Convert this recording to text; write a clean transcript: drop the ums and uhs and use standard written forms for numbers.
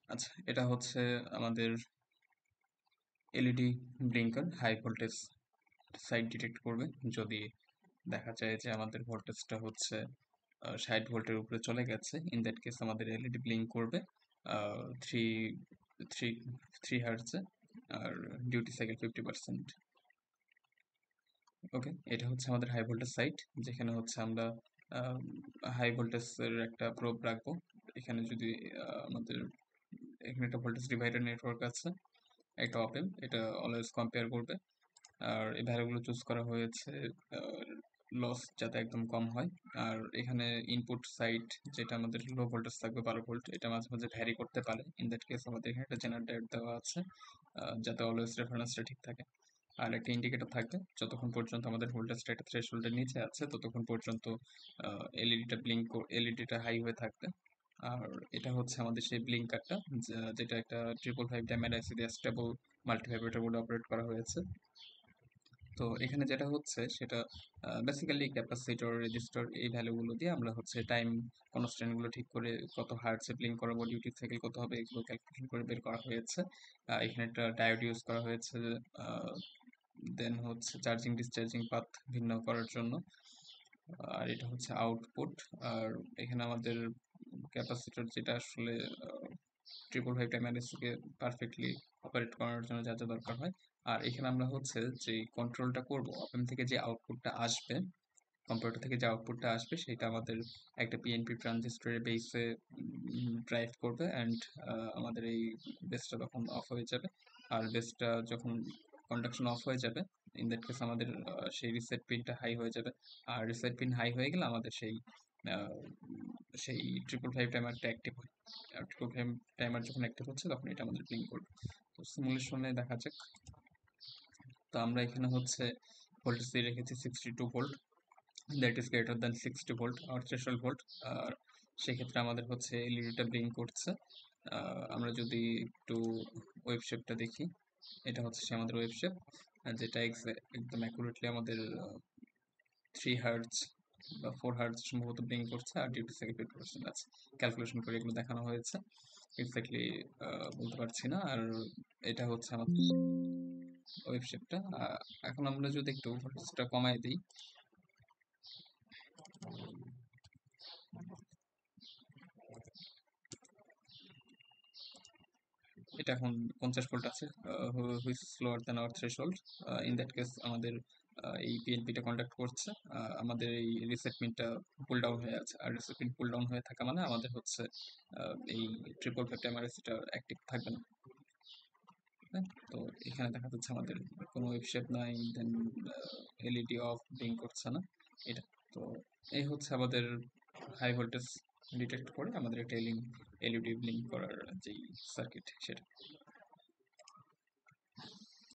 আচ্ছা, এটা হচ্ছে আমাদের LED blinker high voltage side detect করবে যদি দেখা যায় যে আমাদের ভোল্টেজটা হচ্ছে 60 ভোল্টের উপরে চলে গেছে। ইন দ্যাট কেস আমাদের এলইডি ব্লিঙ্ক করবে থ্রি থ্রি থ্রি হার্টসে, আর ডিউটি সাইকেল 50%। ওকে, এটা হচ্ছে আমাদের হাই ভোল্টেজ সাইট, যেখানে হচ্ছে আমরা হাই ভোল্টেজের একটা প্রোব রাখবো। এখানে যদি আমাদের এখানে একটা ভোল্টেজ ডিভাইডার নেটওয়ার্ক আছে, একটা অপ এম্প, এটা অলওয়েজ কম্পেয়ার করবে। আর এই ভ্যালুগুলো চুজ করা হয়েছে লস যাতে একদম কম হয়। আর এখানে ইনপুট সাইড যেটা আমাদের লো ভোল্টেজ থাকবে 12 ভোল্ট, এটা মাঝে মাঝে ভ্যারি করতে পারে। ইন দ্যাট কেস আমাদের এখানে একটা জেনারেটর দেওয়া আছে যাতে অলওয়েজ রেফারেন্সটা ঠিক থাকে। আর একটা ইন্ডিকেটর থাকবে, যতক্ষণ পর্যন্ত আমাদের ভোল্টেজটা একটা থ্রেশহোল্ডের নিচে আছে ততক্ষণ পর্যন্ত এলইডিটা এলইডিটা হাই হয়ে থাকবে। আর এটা হচ্ছে আমাদের সেই ব্লিঙ্কারটা, যেটা একটা 555 ডায়মন্ড আইসি দিয়ে স্টেবল মাল্টিভাইব্রেটর বোর্ডে অপারেট করা হয়েছে। তো এখানে যেটা হচ্ছে সেটা বেসিক্যালি ক্যাপাসিটর, রেজিস্টর, এই ভ্যালুগুলো দিয়ে আমরা হচ্ছে টাইম কনস্ট্যান্টগুলো ঠিক করে কত হার্টসে ব্লিঙ্ক করাবো, ডিউটি সাইকেল কত হবে, এগুলো ক্যালকুলেশন করে বের করা হয়েছে। এখানে একটা ডায়োড ইউজ করা হয়েছে, দেন হচ্ছে চার্জিং ডিসচার্জিং পাথ ভিন্ন করার জন্য। আর এটা হচ্ছে আউটপুট। আর এখানে আমাদের ক্যাপাসিটর যেটা আসলে 555 টাইম পারফেক্টলি অপারেট করার জন্য যা যা দরকার হয়। আর এখানে আমরা হচ্ছে যে কন্ট্রোলটা করব, অপেম থেকে যে আউটপুটটা আসবে, কম্পিউটার থেকে যে আউটপুটটা আসবে সেটা আমাদের একটা পিএনপি ট্রানজিস্টরের বেসে ড্রাইভ করবে। অ্যান্ড আমাদের এই বেসটা তখন অফ হয়ে যাবে। আর বেসটা যখন কন্ডাকশন অফ হয়ে যাবে, ইন দ্যাট কেস আমাদের সেই রিসেট পিনটা হাই হয়ে যাবে। আর রিসেট পিন হাই হয়ে গেলে আমাদের আহ, সেই 555 টাইমারটা অ্যাক্টিভ হয়। আর 555 টাইমার যখন অ্যাক্টিভ হচ্ছে তখন এটা আমাদের ব্লিঙ্ক করবে। তো সিমুলেশনে দেখা যাক। তো আমরা এখানে হচ্ছে ভোল্টেজ দিয়ে রেখেছি 62 volt, that is greater than 60 volt আর থ্রেশহোল্ড ভোল্ট। আর সেক্ষেত্রে আমাদের হচ্ছে এলইডিটা ব্লিঙ্ক করছে। আমরা যদি একটু ওয়েব শেপটা দেখি, এটা হচ্ছে সে আমাদের ওয়েব শেপ, যেটা একদম অ্যাকুরেটলি আমাদের 3 হার্টজ বা 4 হার্টজ সম্ভবত ব্লিঙ্ক করছে, আর ডিউটি সাইকেল 50% আছে। ক্যালকুলেশন করে এগুলো দেখানো হয়েছে, এক্স্যাক্টলি বলতে পারছি না। আর এটা হচ্ছে আমাদের ওয়েব শেপটা। এখন আমরা যদি একটু ভোল্টেজটা কমাই দিই, এটা এখন 50 ভোল্ট আছে, which slower than our threshold. In that case আমাদের এই পিএনপিটা কন্ডাক্ট করছে, আমাদের এই রিসেট পিনটা পুল ডাউন হয়ে আছে। আর রিসেট পিন পুল ডাউন হয়ে থাকা মানে আমাদের হচ্ছে এই 555 এমআরএসটা অ্যাক্টিভ থাকবে না। হ্যাঁ, তো এখানে দেখা যাচ্ছে আমাদের কোনো ওয়েব শেপ নাই, দেন এলইডি অফ ব্লিঙ্ক করছে না এটা। তো এই হচ্ছে আমাদের হাই ভোল্টেজ ডিটেক্ট করে আমাদের একটা এলইডি ব্লিঙ্ক করার যেই সার্কিট সেটা।